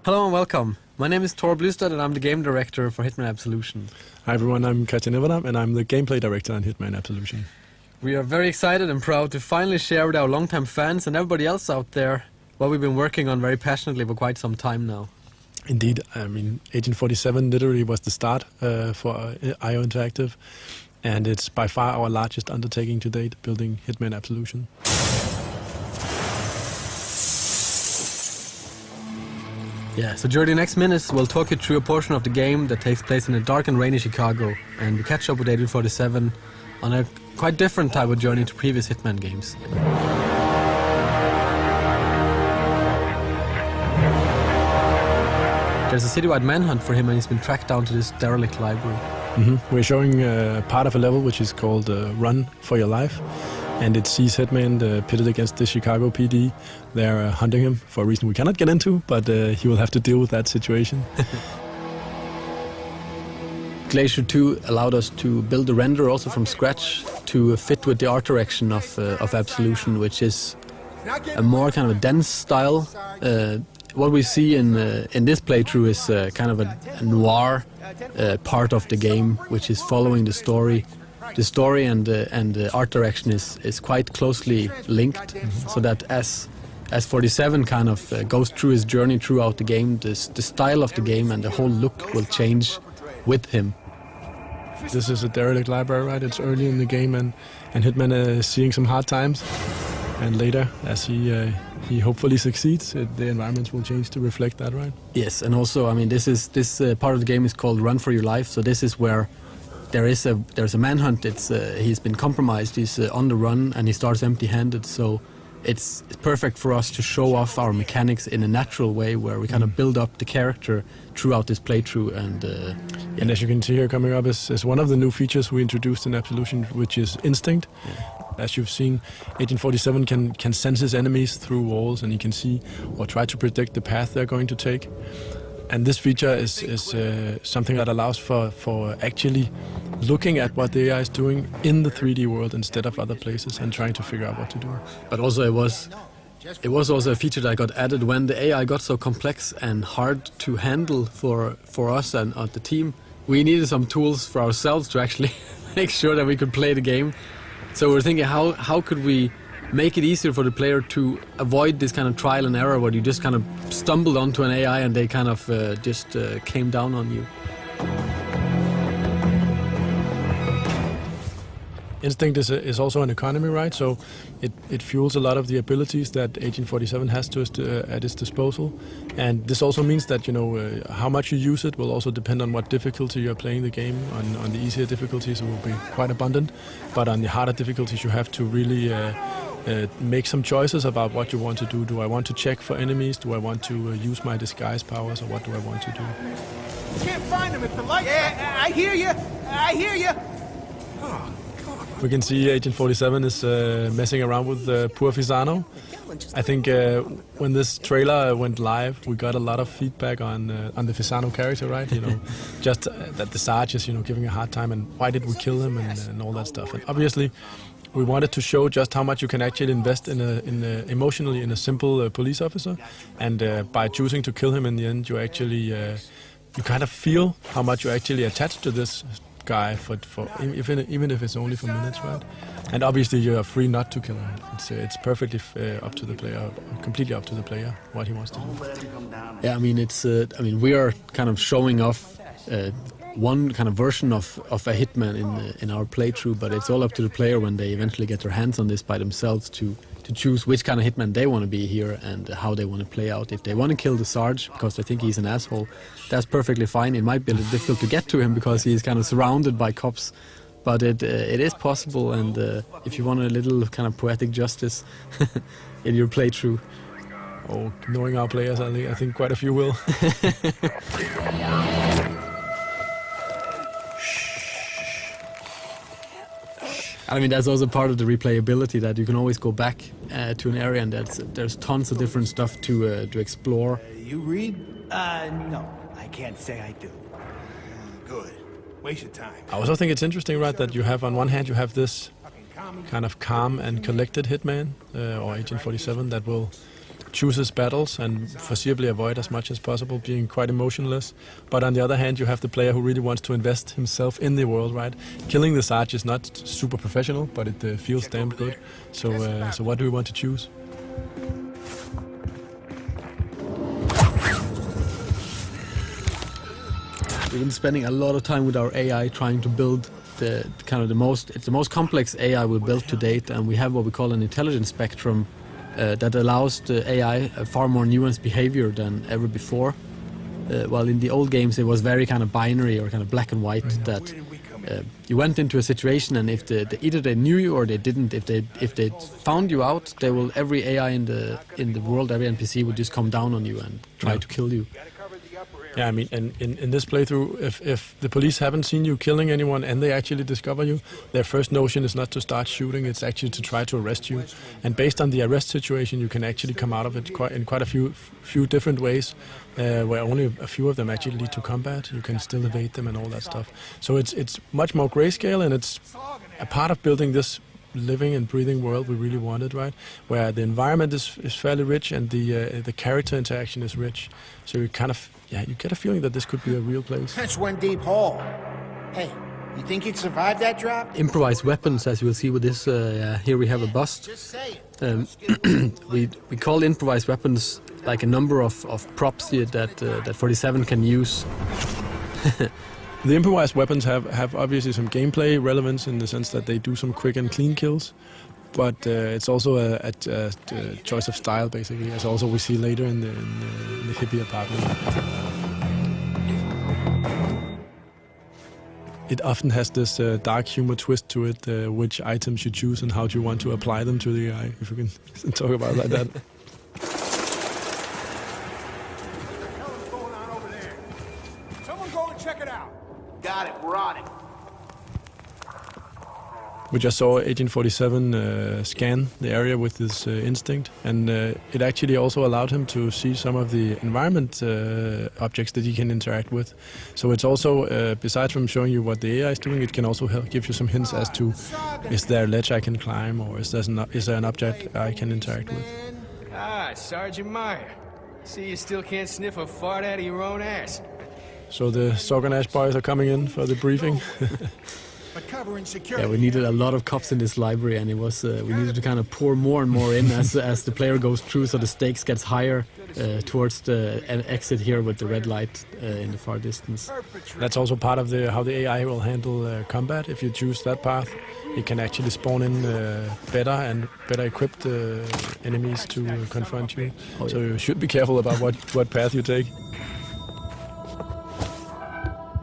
Hello and welcome. My name is Tor Blustad and I'm the game director for Hitman Absolution. Hi everyone, I'm Katja Neverdam and I'm the gameplay director on Hitman Absolution. We are very excited and proud to finally share with our longtime fans and everybody else out there what we've been working on very passionately for quite some time now. Indeed, I mean, Agent 47 literally was the start for IO Interactive, and it's by far our largest undertaking to date, building Hitman Absolution. Yeah, so during the next minutes we'll talk you through a portion of the game that takes place in a dark and rainy Chicago, and we catch up with Agent 47 on a quite different type of journey to previous Hitman games. There's a citywide manhunt for him and he's been tracked down to this derelict library. We're showing part of a level which is called Run for Your Life, and it sees Hitman pitted against the Chicago PD. They're hunting him for a reason we cannot get into, but he will have to deal with that situation. Glacier 2 allowed us to build a render also from scratch to fit with the art direction of Absolution, which is a more kind of a dense style. What we see in this playthrough is kind of a noir part of the game, which is following the story. The story and the art direction is quite closely linked, so that as 47 kind of goes through his journey throughout the game, the style of the game and the whole look will change with him. This is a derelict library, right? It's early in the game, and Hitman is seeing some hard times. And later, as he hopefully succeeds, the environments will change to reflect that, right? Yes, and also, I mean, this part of the game is called Run for Your Life. So this is where there's a manhunt. He's been compromised. He's on the run, and he starts empty-handed. So it's perfect for us to show off our mechanics in a natural way, where we kind of build up the character throughout this playthrough. And as you can see here, coming up is one of the new features we introduced in Absolution, which is Instinct. Yeah. As you've seen, Agent 47 can sense his enemies through walls, and he can see or try to predict the path they're going to take. And this feature is something that allows for actually looking at what the AI is doing in the 3D world instead of other places and trying to figure out what to do. But also it was also a feature that got added when the AI got so complex and hard to handle for us and the team. We needed some tools for ourselves to actually make sure that we could play the game. So we're thinking, how could we make it easier for the player to avoid this kind of trial and error where you just kind of stumbled onto an AI and they kind of just came down on you. Instinct is also an economy, right? So it fuels a lot of the abilities that Agent 47 has at its disposal. And this also means that, you know, how much you use it will also depend on what difficulty you're playing the game. On the easier difficulties it will be quite abundant, but on the harder difficulties you have to really make some choices about what you want to do. Do I want to check for enemies? Do I want to use my disguise powers, or what do I want to do? Can't find him if the lights. Yeah, I hear you. I hear you. We can see Agent 47 is messing around with poor Fisano. I think when this trailer went live, we got a lot of feedback on the Fisano character, right? You know, just that the Sarge is, you know, giving a hard time, and why did we kill him, and all that stuff. And obviously, we wanted to show just how much you can actually invest emotionally in a simple police officer, and by choosing to kill him in the end, you actually you kind of feel how much you actually attached to this guy even if it's only for minutes, right? And obviously you are free not to kill him. It's perfectly up to the player, completely up to the player what he wants to do. Yeah, I mean we are kind of showing off one kind of version of a Hitman in our playthrough, but it's all up to the player when they eventually get their hands on this by themselves to choose which kind of Hitman they want to be here and how they want to play out. If they want to kill the Sarge because they think he's an asshole, that's perfectly fine. It might be a little difficult to get to him because he's kind of surrounded by cops, but it is possible. And if you want a little kind of poetic justice in your playthrough, oh, knowing our players, I think quite a few will. I mean, that's also part of the replayability, that you can always go back to an area, and there's tons of different stuff to explore. You read? No, I can't say I do. Good. Waste your time. I also think it's interesting, right, that you have on one hand you have this kind of calm and collected Hitman or Agent 47 that will choose his battles and foreseeably avoid as much as possible, being quite emotionless. But on the other hand, you have the player who really wants to invest himself in the world, right? Killing the Sarge is not super professional, but it feels damn good. So what do we want to choose? We've been spending a lot of time with our AI trying to build it's the most complex AI we built to date, and we have what we call an intelligence spectrum that allows the AI a far more nuanced behavior than ever before. While in the old games it was very kind of binary or kind of black and white, that you went into a situation and if either they knew you or they didn't, if they found you out, every AI in the world, every NPC would just come down on you and try to kill you. Yeah, I mean, and in this playthrough, if the police haven't seen you killing anyone and they actually discover you, their first notion is not to start shooting, it's actually to try to arrest you. And based on the arrest situation, you can actually come out of it in quite a few different ways, where only a few of them actually lead to combat. You can still evade them and all that stuff. So it's much more grayscale, and it's a part of building this living and breathing world we really wanted, right? Where the environment is fairly rich and the character interaction is rich. So you kind of, you get a feeling that this could be a real place. That's one deep hole. Hey, you think you'd survive that drop? Improvised weapons, as you will see with this, here we have a bust. Just say it. We call improvised weapons like a number of props here that 47 can use. The improvised weapons have obviously some gameplay relevance in the sense that they do some quick and clean kills, but it's also a choice of style, basically, as also we see later in the hippie apartment. It often has this dark humor twist to it, which items you choose and how do you want to apply them to the AI, if we can talk about it like that. Got it, we're on it. We just saw 1847 scan the area with his instinct, and it actually also allowed him to see some of the environment objects that he can interact with. So it's also, besides from showing you what the AI is doing, it can also help give you some hints as to, is there a ledge I can climb, or is there an object I can interact with? Ah, Sergeant Meyer. See, you still can't sniff a fart out of your own ass. So the Sorganash boys are coming in for the briefing. Yeah, we needed a lot of cops in this library, and it was we needed to kind of pour more and more in as the player goes through, so the stakes gets higher towards the exit here with the red light in the far distance. That's also part of how the AI will handle combat. If you choose that path, it can actually spawn in better and better equipped enemies to confront you. Oh, yeah. So you should be careful about what path you take.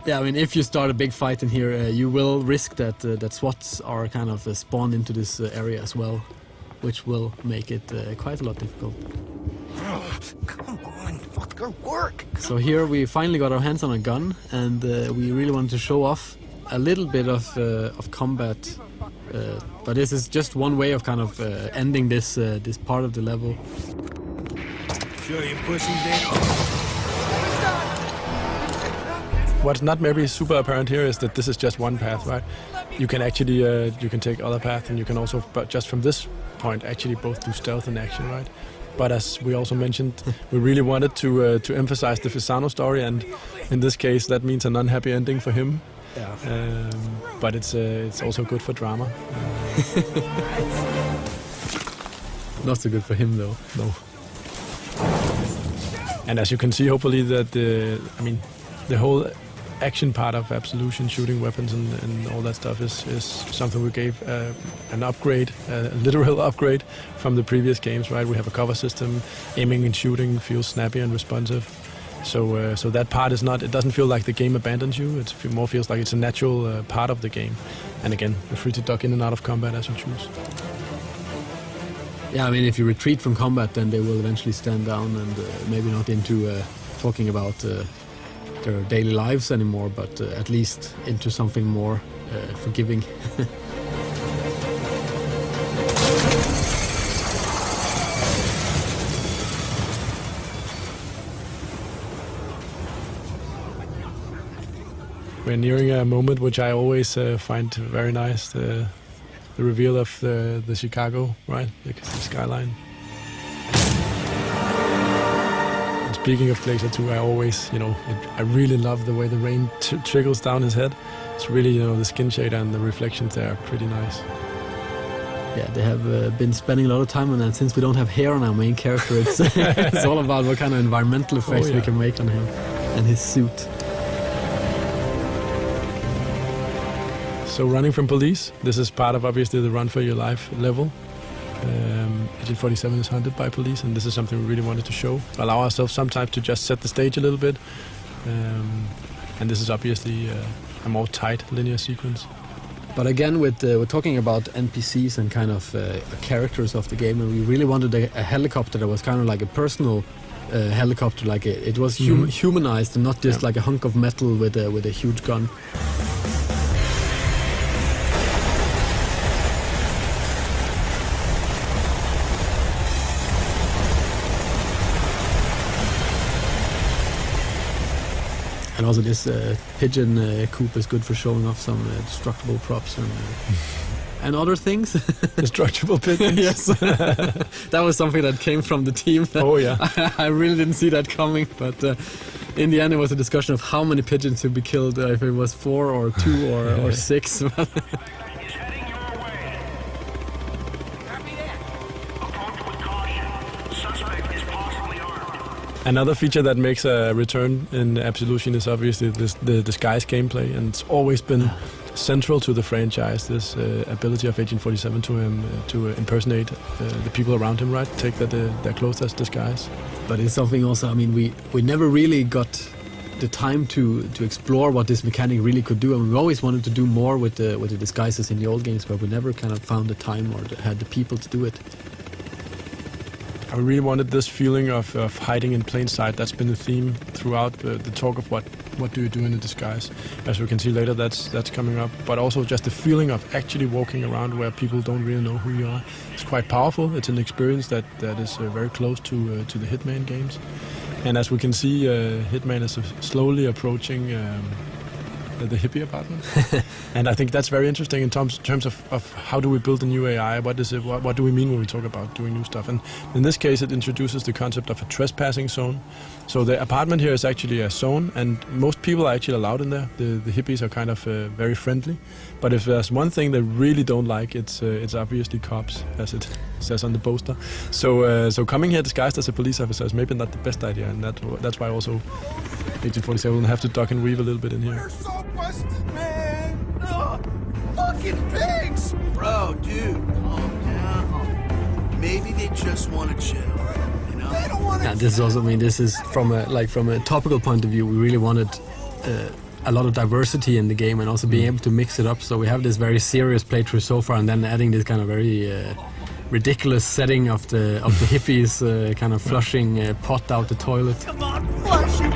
Yeah, I mean, if you start a big fight in here, you will risk that SWATs are kind of spawned into this area as well, which will make it quite a lot difficult. Come on, fucker, work! So here we finally got our hands on a gun, and we really wanted to show off a little bit of combat. But this is just one way of kind of ending this part of the level. Sure you pussies ain't... What's not maybe super apparent here is that this is just one path, right? You can actually you can take other paths, and you can also, but just from this point, actually both do stealth and action, right? But as we also mentioned, we really wanted to emphasize the Fisano story, and in this case, that means an unhappy ending for him. Yeah. But it's also good for drama. Not so good for him, though. No. And as you can see, hopefully that the whole action part of Absolution, shooting weapons and all that stuff is something we gave an upgrade, a literal upgrade from the previous games, right? We have a cover system, aiming and shooting feels snappy and responsive. So that part is not, it doesn't feel like the game abandons you, it more feels like it's a natural part of the game. And again, you're free to duck in and out of combat as you choose. Yeah, I mean, if you retreat from combat, then they will eventually stand down and maybe not into talking about their daily lives anymore, but at least into something more forgiving. We're nearing a moment which I always find very nice, the reveal of the Chicago, right? The skyline. speaking of Glacier 2, I always, I really love the way the rain trickles down his head. It's really, the skin shade and the reflections there are pretty nice. Yeah, they have been spending a lot of time on that. Since we don't have hair on our main character, it's, it's all about what kind of environmental effects we can make on him and his suit. So running from police, this is part of obviously the run for your life level. Agent 47 is hunted by police, and this is something we really wanted to show. Allow ourselves sometimes to just set the stage a little bit. And this is obviously a more tight linear sequence. But again, we're talking about NPCs and kind of characters of the game, and we really wanted a helicopter that was kind of like a personal helicopter, like it was humanized and not just like a hunk of metal with a huge gun. And also this pigeon coop is good for showing off some destructible props and other things. Destructible pigeons? Yes. That was something that came from the team. Oh yeah. I really didn't see that coming, but in the end it was a discussion of how many pigeons to be killed, if it was 4 or 2 or 6. Another feature that makes a return in Absolution is obviously the disguise gameplay, and it's always been central to the franchise, this ability of Agent 47 to impersonate the people around him, right? Take their clothes as disguise. But it's something also, I mean, we never really got the time to explore what this mechanic really could do, and we always wanted to do more with the disguises in the old games, but we never kind of found the time or had the people to do it. I really wanted this feeling of hiding in plain sight. That's been the theme throughout the talk of what do you do in a disguise. As we can see later, that's coming up. But also just the feeling of actually walking around where people don't really know who you are. It's quite powerful. It's an experience that is very close to the Hitman games. And as we can see, Hitman is slowly approaching the hippie apartment. And I think that's very interesting in terms of how do we build a new AI, what is it, what do we mean when we talk about doing new stuff. And in this case it introduces the concept of a trespassing zone. So the apartment here is actually a zone, and most people are actually allowed in there. The hippies are kind of very friendly, but if there's one thing they really don't like, it's obviously cops, as it says on the poster. So coming here disguised as a police officer is maybe not the best idea, and that's why also Agent 47 will have to duck and weave a little bit in here. They're so busted, man! Ugh, fucking pigs! Bro, dude, calm down. Maybe they just want to chill, you know? They don't want to. Yeah, this is also, I mean, this is from a topical point of view. We really wanted a lot of diversity in the game, and also being able to mix it up. So we have this very serious playthrough so far, and then adding this kind of very ridiculous setting of the hippies kind of flushing pot out the toilet. Come on, flush it!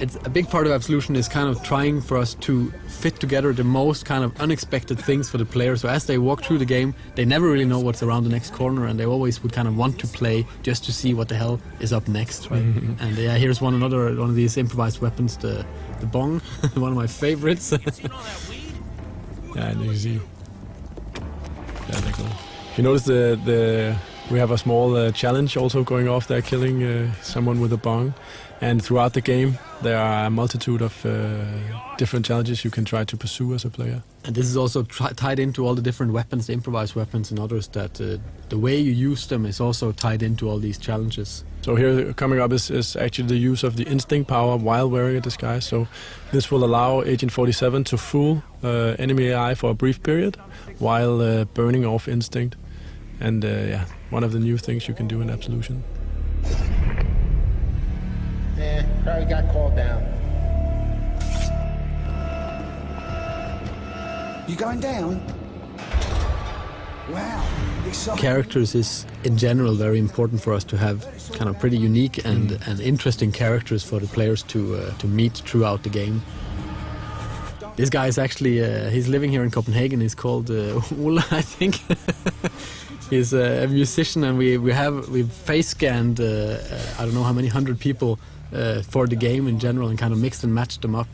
It's a big part of Absolution is kind of trying for us to fit together the most kind of unexpected things for the player. So as they walk through the game, they never really know what's around the next corner, and they always would kind of want to play just to see what the hell is up next, right? And yeah, here's one of these improvised weapons, the bong, one of my favorites. Yeah, and you see. Yeah, they're cool. You notice we have a small challenge also going off there, killing someone with a bong. And throughout the game, there are a multitude of different challenges you can try to pursue as a player. And this is also tied into all the different weapons, the improvised weapons and others, that the way you use them is also tied into all these challenges. So here coming up is actually the use of the instinct power while wearing a disguise. So this will allow Agent 47 to fool enemy AI for a brief period while burning off instinct. And yeah, one of the new things you can do in Absolution. Yeah, probably got called down. You going down? Wow. Characters is in general very important for us to have kind of pretty unique and interesting characters for the players to meet throughout the game. This guy is actually he's living here in Copenhagen. He's called Ola, I think. He's a musician, and we've face scanned I don't know how many 100 people for the game in general, and kind of mixed and matched them up.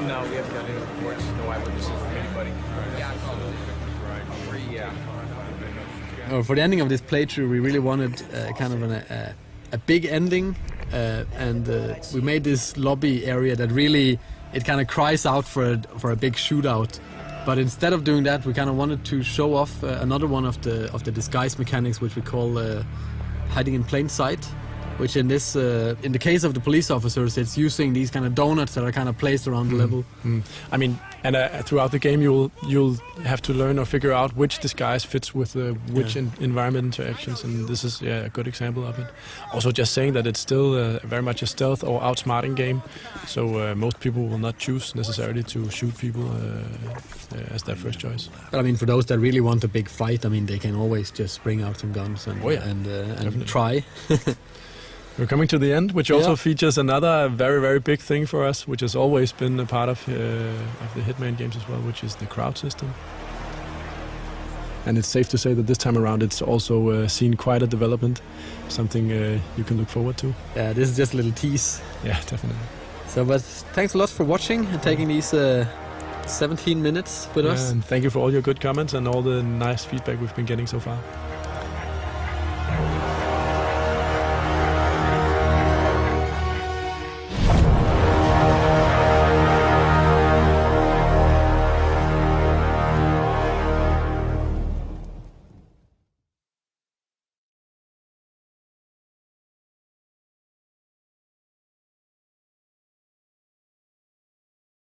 No, we haven't got any reports. No eyewitnesses. For the ending of this playthrough, we really wanted kind of a big ending, and we made this lobby area that really it kind of cries out for a big shootout. But instead of doing that, we kind of wanted to show off another one of the disguise mechanics, which we call hiding in plain sight. Which in this, in the case of the police officers, it's using these kind of donuts that are kind of placed around the level. I mean, and throughout the game, you'll have to learn or figure out which disguise fits with which environment interactions, and this is a good example of it. Also, just saying that it's still very much a stealth or outsmarting game, so most people will not choose necessarily to shoot people as their first choice. But I mean, for those that really want a big fight, I mean, they can always just bring out some guns and try. We're coming to the end, which also features another very, very big thing for us, which has always been a part of the Hitman games as well, which is the crowd system. And it's safe to say that this time around it's also seen quite a development, something you can look forward to. Yeah, this is just a little tease. Yeah, definitely. So, but thanks a lot for watching and taking these 17 minutes with us. And thank you for all your good comments and all the nice feedback we've been getting so far.